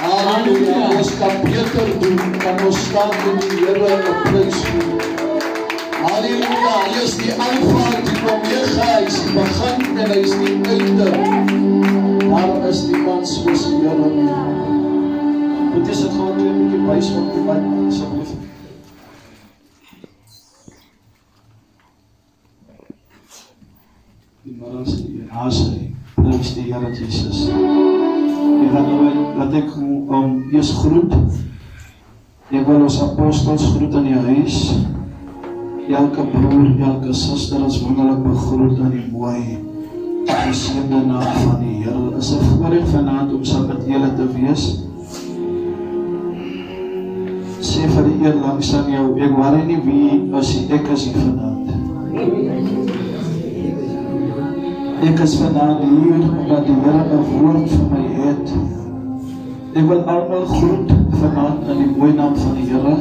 Halleluja, ons kan beter doen, kan ons staan met die Here en 'n prys gee. Halleluja, hy is die Alfa en die Omega, hy is die begin en hy is die einde. Daar is niemand soos die Here nie. Dit is het gewoon 'n bietjie bys op die mic, asseblief. Die middag die Here, prys die Here Jesus. Ek gaan nou laat ek eers groet. Ek wil ons apostels groet in die huis. Elke broer, elke suster is wonderlik begroet in die mooi geseënde naam van die Here. Is 'n voorreg vanaand om saam met julle te wees. Sê vir die een langs aan jou, ek worry nie wie as ek is hier vanaand. Ek is vanaand hier omdat die Here 'n woord vir my het. Ek wil almal groet vanaand in die mooi naam van die Here.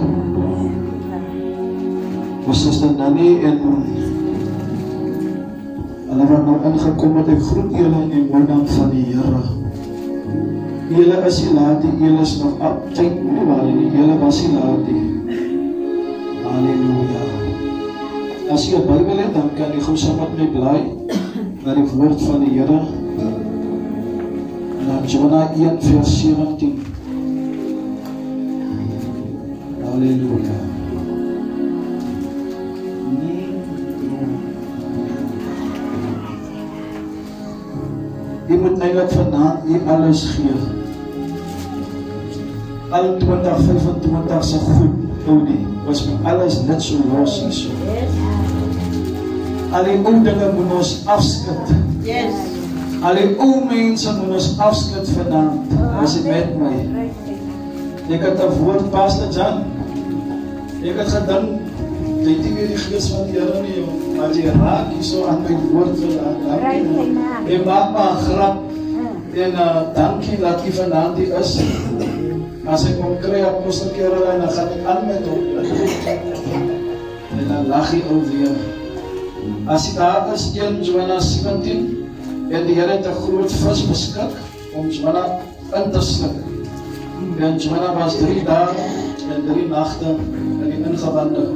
Ons is dan nie en hulle wat nou ingekom het, ek groet julle in die mooi naam van die Here. Julle is nie laat nie, julle is nog op tyd, nie waar nie, julle was nie laat nie. Halleluja. As jy 'n Bybel het, dan kan jy gou saam met my blaai na die woord van die Here. Na Jonah 1 vers 17. Halleluja. Jy moet eintlik vanaand nie alles gee. Al 2025 se goed, oudie, was met alles net so los en so. Al die ou dinge moet ons afskud. Yes. Al die ou mense moet ons afskud vanaand. As jy met my. Ek het 'n woord, Pastor Jan. Ek het gedink, jy het nie meer die gees van die Here nie, maar jy raak hier so aan my woord vanaand. Ek maak maar 'n grap. En dankie dat jy vanaand hier is. As ek kom kry Apostel Caroline, dan gaan ek aan met hom. En dan lag hy ou weer. As jy daar is, 1 Jonah 17, en die Here het 'n groot vis beskik om Jonah in te sluk. En Jonah was 3 dae en 3 nagte in die ingewande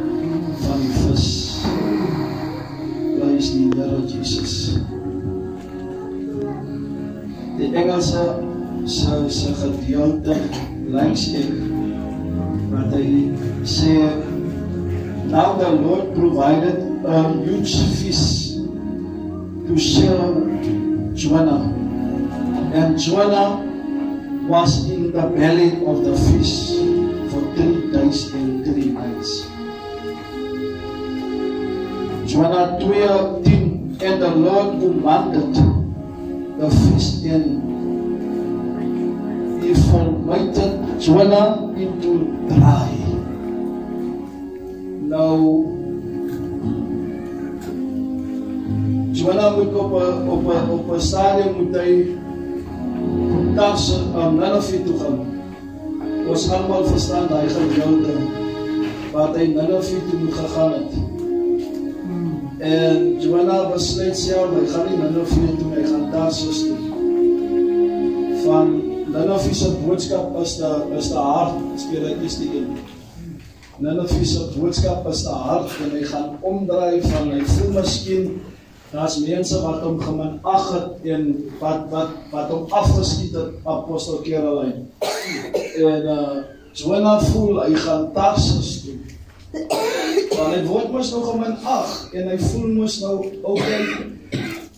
van die vis. Prys die Here Jesus. Die Engelse se gedeelte langs ek, wat hy sê, now the Lord provided a huge fish to swallow Jonah, and Jonah was in the belly of the fish for 3 days and 3 nights. Jonah 2:10, and the Lord commanded the fish and he vomited Jonah into dry. Nou, Jonah moet op 'n stadium moet hy Nineve toe gaan. Ons almal verstaan daai gedeelte wat hy Nineve toe moet gegaan het. En Jonah besluit self, hy gaan nie Nineve toe, hy gaan Tarsus toe. Van Nineve se boodskap is te hard, speel ek is die een. Nineve se boodskap is te hard, en hy gaan omdraai van, hy voel miskien, daar's mense wat hom geminag het, en wat hom afgeskiet het, Apostel Caroline. En Jonah voel, hy gaan Tarsus toe. Want hy word mos nou geminag, en hy voel mos nou, okay,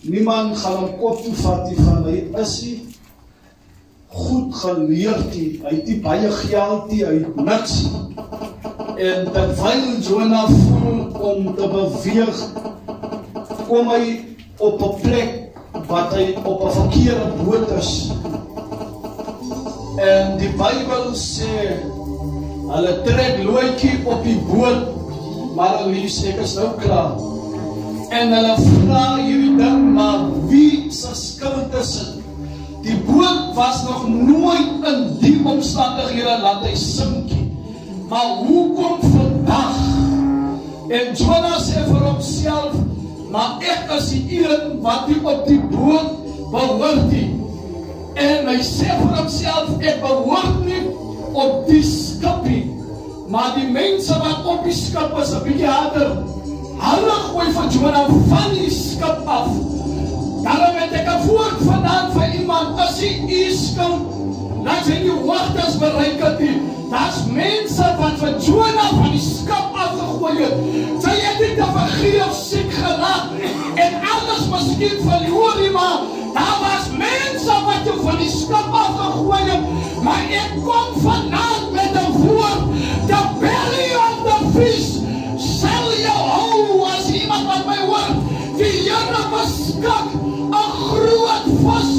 niemand gaan hom kop toe vat die van, hy is nie goed geleerd die, hy het nie baie geld die, hy het niks. En terwyl Jonah voel om te beweeg, kom hy op 'n plek wat hy op 'n verkeerde boot is. En die Bybel sê, hulle trek looitjie op die boot, maar Lies, ek is nou klaar. En hulle vra hierdie ding, maar wie se skuld is dit? Die boot was nog nooit in die omstandighede laat hy sinkie. Maar hoekom vandag? En Jonah sê vir homself, maar ek is die een wat nie op die boot behoort nie. En hy sê vir homself, ek behoort nie op die skip nie. Maar die mense wat op die skip is, 'n bietjie harder, hulle gooi van Jonah van die skip af. Daarom het ek 'n woord vandaan vir iemand, as jy u skuld, dan sê die waters bereik het nie. Daar's mense wat van Jonah van die skip afgegooi het. Sy het nie te vergeef siek geraak en alles miskien verloor nie, maar daar was mense wat jou van die skip afgegooi het. Maar ek kom vanaand met 'n woord, the belly of the fish sal jou hou. As iemand wat my hoor, die Here beskik 'n groot vis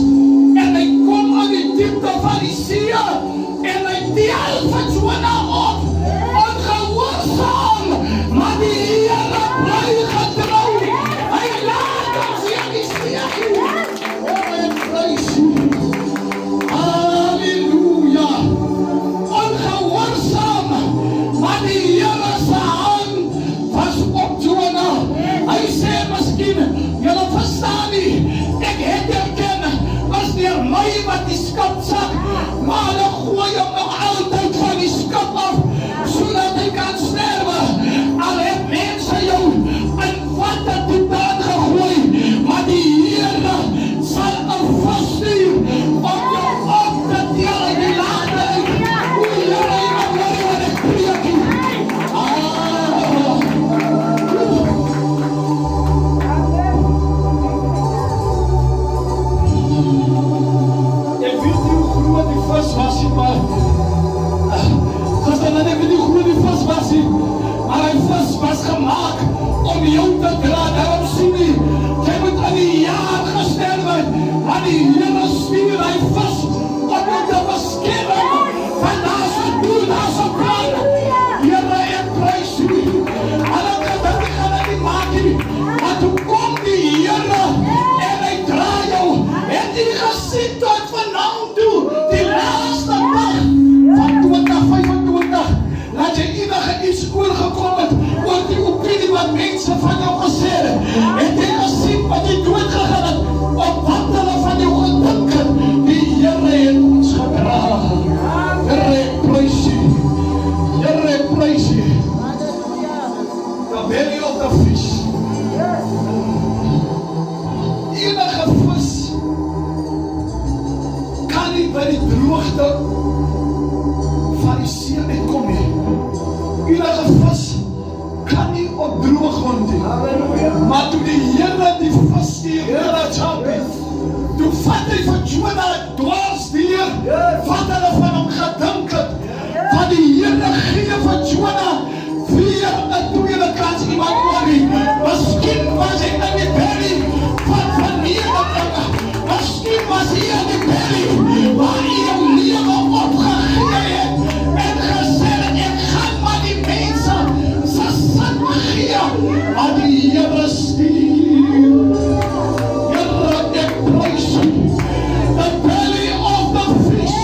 en hy kom aan die diepte van die see en hy deel van Jonah op, ongehoorsaam, maar die Here bly getrou. Hy laat hom in die see. Oh, ek prys U. Halleluja. Ongehoorsaam, maar die Here se hand was op Jonah. Hy sê miskien, julle verstaan nie, ek het erken, was deur my wat die skip sak, maar hulle gooi hom nog altyd van die skip af, sodat hy kan sterwe. Al het mense jou in watter diepte aangegooi, maar die Here sal 'n vis stuur om jou op te tel in die lande uit. O Here, ek hoor wat ek preek hier. Ek weet nie hoe groot die vis was nie, maar gister ek weet nie hoe groot die vis was nie, maar die vis was gemaak om jou te dra. Daarom sien jy, jy moet aan die jaar gesterf word, maar die Here stuur hy vis om jou te beskerm. Van daar se doel, daar se plan. Here, ek prys U. Hulle kan dit nie maak nie, maar toe kom die Here en hy dra jou. Het jy gesien tot vanaand toe, die laaste dag van 2025, laat jy enige iets oorgekom het oor die opinie wat mense van jou gesê het. Het jy gesien wat jy dood gegaan het, op wat hulle van jou gedink het. Die Here het ons gedra. Here, ek prys U. Here, ek prys U. The belly of the fish. Enige vis kan nie by die droogte van die see uitkom nie. Enige vis kan nie op droog grond nie. Maar toe die Here die vis stuur, toe vat hy van Jonah dwars deur, wat hulle van hom gedink het, van die Here gee van Jonah weer 'n tweede kans. Iemand hoor nie, miskien was hy in die belly van vernedering, miskien was hy in die belly waar hy jou lewe opgegee het en gesê het, ek gaan maar die mense se sin gee, maar die Here stuur. Here, ek prys U. The belly of the fish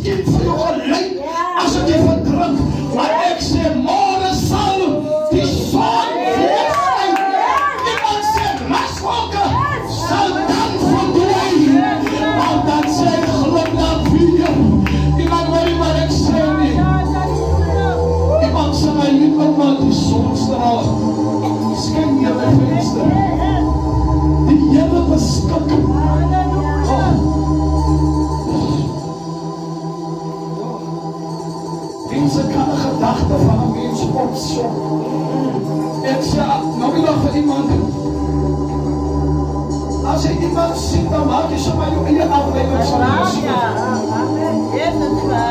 miskien vir jou gelyk as dit jy verdrink, maar ek sê môre sal die son voorskyn. Iemand sê raswolke sal dan verdwyn, want dan sê glad na weer. Iemand hoor nie wat ek sê nie. Iemand sê my nie ouma die sonstraal skyn hier by venster. Die Here beskik. Mense kan 'n gedagte van 'n mens opsom. Ek sê nou weer vir iemand. As jy iemand sien, dan maak jy sommer jou eie afleidings van die musiek.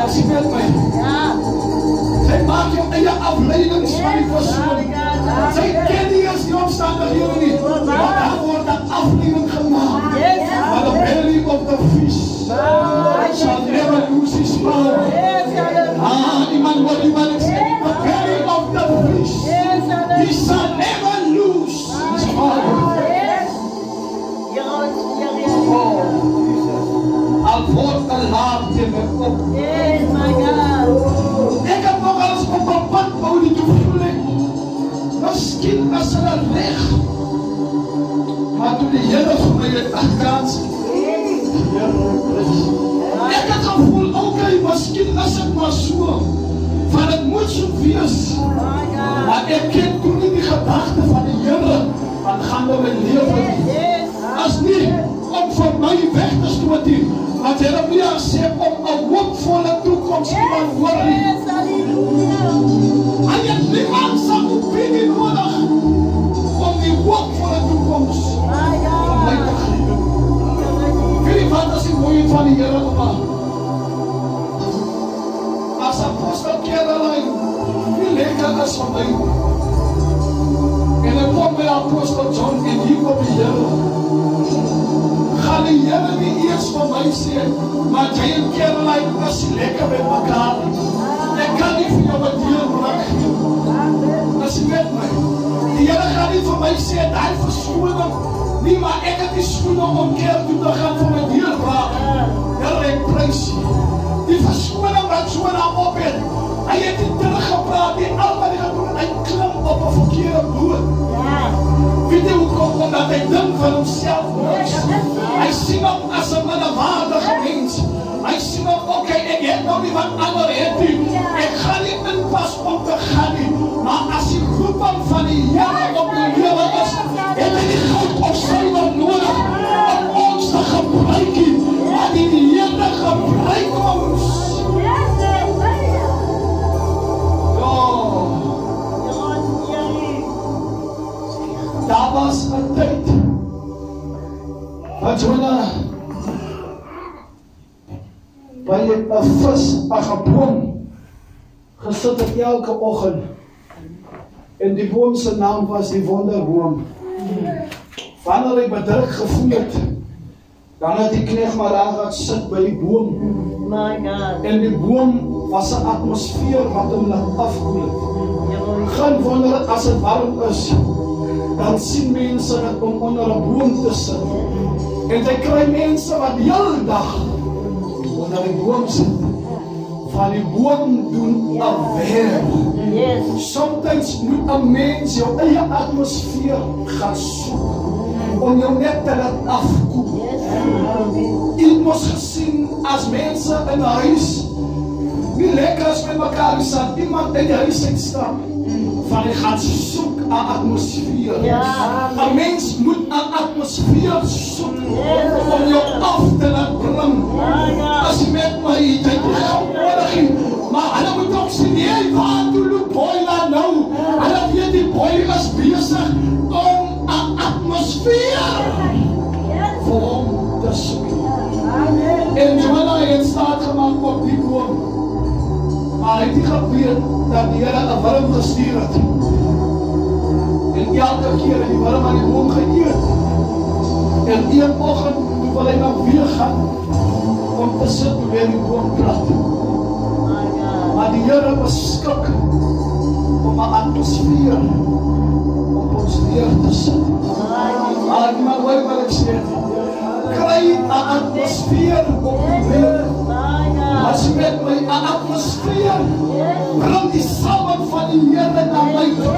As jy weet my. Jy maak jou eie afleidings van die persoon. Sy ken nie eens die omstandighede nie. Maar daar word 'n afleiding gemaak. Maar the belly of the fish shall never lose his power. Iemand wat iemand ek sê, the belly of the fish, he shall never lose his power. Al word 'n laag teen my op. Ek heb nog eens op 'n pad wou die toe voel ek. Miskien was hulle reg. Maar toe die Here vir my het kans. Ek het gevoel, okay, miskien is dit maar so. Van het moet so wees. Maar ek ken toen nie die gedagte van die Here aangaande my lewe. As nie om van my weg te stoot nie, maar Jeremia sê om 'n hoopvolle toekoms te hoor nie. En jy het niemand se opinie nodig om die hoopvolle toekoms van my te gee. Weet jy wat as die mooie van die Here gemaak? As apostel Caroline, die lekker is van my. En ek kom by apostel John en hier kom die Here. Gaan die Here nie eers van my sê, maar jy en Caroline is lekker met mekaar. Ek kan nie vir jou wat deel brak gee. As jy weet my, die Here gaan nie vir my sê, die verskoning, nie, maar ek het die skoene om kerk toe te gaan vir my deel brak. Here, ek prys jy. Die verskoning wat so na op het, hy het nie teruggepraat, die al wat hy gedoen, hy klim op 'n verkeerde boot. Weet jy hoekom? Omdat hy dink van homself niks. Hy sien hom as 'n minderwaardige mens. Hy sien hom, okay, ek het nou nie wat ander het nie. Ek gaan nie inpas om te gaan nie. Maar as die roeping van die Here op die lewe is, het hy die goud of silwer nodig om ons te gebruik nie. Maar die Here gebruik ons. Daar was 'n tyd wat Jonah by 'n vis, 'n boom gesit het elke oggend. En die boom se naam was die wonderboom. Wanneer hy bedruk gevoel het, dan het die knegt maar daar gaan sit by die boom. En die boom was 'n atmosfeer wat hom laat afkoel. Geen wonder as dit warm is, dan sien mense dat om onder 'n boom te sit. En jy kry mense wat die hele dag onder die boom sit. Van die boom doen 'n werk. Soms moet 'n mens jou eie atmosfeer gaan soek om jou net te laat afkoel. Jy mos gesien as mense in 'n huis nie lekker is met mekaar, is dat iemand in die huis uitstap van hy gaan soek 'n atmosfeer. 'n Mens moet 'n atmosfeer soek om jou af te laat bring. As jy met my jy het nodig, maar hulle moet ook sien, nee, waar toe loop boiler nou? Hulle weet die boiler is besig om 'n atmosfeer vir hom te soek. En Jonah het staat gemaak op die boom. Maar hy het nie geweet dat die Here 'n worm gestuur het. En elke keer het die worm aan die boom geëet. En een oggend toe wil hy nou weer gaan om te sit waar die boom plat. Maar die Here beskik om 'n atmosfeer op ons neer te sit. Maar hoor wat ek sê. Kry 'n atmosfeer op die lewe. Maar as met my atmosfeer bring die salwing van die Here na my toe.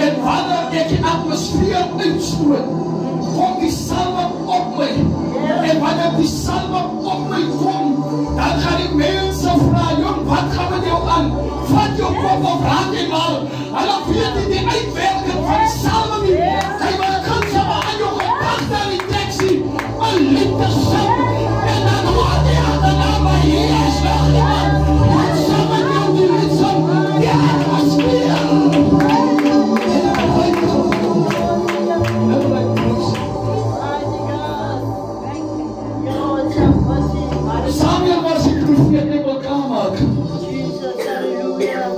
En wanneer ek die atmosfeer uitstoot, kom die salwing op my. En wanneer die salwing op my kom, dan gaan die mense vra, jong, wat gaan met jou aan? Vat jou kop op raak en mal. Hulle weet nie die uitwerking van salwing nie. Hy begin sommer aan jou gedagte in die teksie, 'n liefde sing. En dan hoor jy agterna, maar hier is nog iemand. Wat sal met jou die lied sing? Die atmosfeer. Samuel was die profeet in elkaar.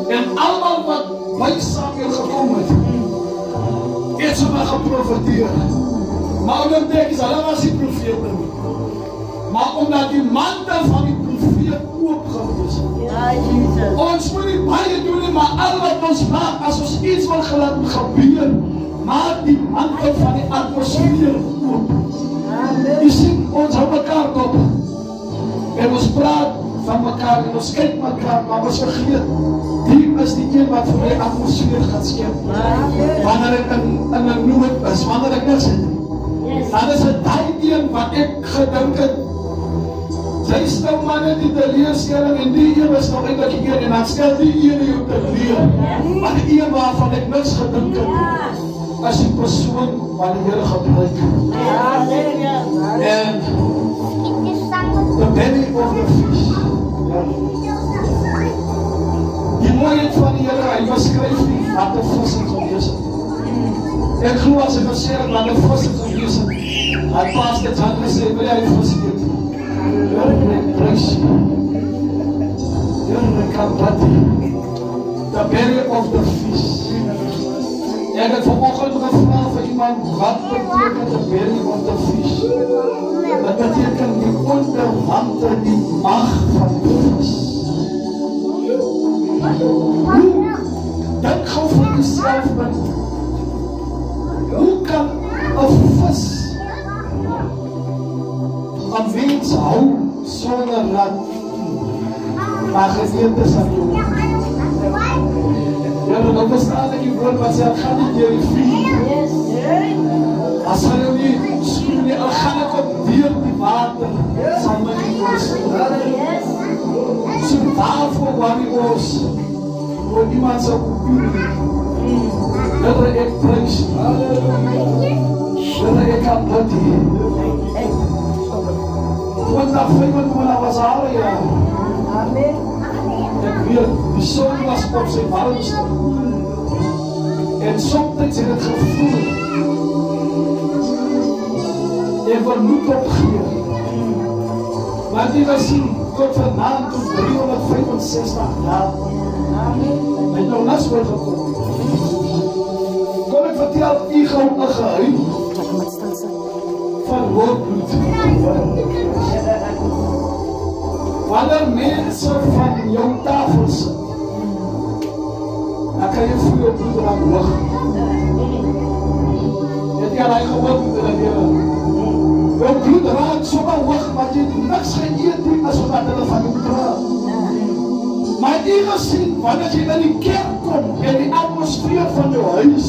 En allemaal wat by Samuel gekom het sommer geprofeteer. Maar omdat ek is, hulle was die profeet nie. Maar omdat die mantel van die profeet oopgewees het. Ons moet nie baie doen nie, maar al wat ons maak, as ons iets wil gebeur, maak die mantel van die atmosfeer oop. Jy sien, ons hou mekaar op. En ons praat van mekaar en ons kyk mekaar, maar ons vergeet, die is die een wat vir my atmosfeer gaan skep. Wanneer ek in 'n nood is, wanneer ek niks het, dan is het die een wat ek gedink het, sy stel manne die teleurstelling en die een is nog eindelijk die een en dan stel die ene jou teleur. Maar die een waarvan ek niks gedink het, is die persoon wat die Here gebruik. En the belly of the fish. Die mooiheid van die Here, hy beskryf nie wat die vis het gewees het. Ek glo as ek gesê het wat die vis het gewees het, hy pas dit aan gesê, wil jy vis eet? Here, ek prys jy. Here, ek kan wat die. The belly of the fish. Ek het vanoggend gevra vir iemand, wat beteken the belly of the fish? Dat beteken die onderwante, die mag van die vis. Dink gou vir jouself, hoe kan 'n vis 'n mens hou sonder dat maar gedeeltes aan jou? Ja, dan verstaan ek die woord wat sê, gaan nie deur die vuur. As hulle nie skoen nie, al gaan ek op deur die water, sal my nie voorstel. So daarvoor worry ons, oor iemand sal kopie. Here, ek prys U. Here, ek aanbid U. 2025 was haar jaar. Amen. Ek weet, die son was op sy warmste. En soms het het gevoel, ek wil moed opgee. Maar die was sien, tot vanavond tot 365 jaar. Met nog niks voorgekom. Kom ek vertel u gauw 'n geheim van hoogmoed. Wanneer mense van jou tafel sit, dan kan jy voel jou bloed raak hoog. Het jy al hy gehoord in die lewe? Jou bloed raak so hoog, maar jy niks geëet nie, as wat hulle van jou praat. Maar jy gesien, wanneer jy in die kerk kom, en die atmosfeer van jou huis,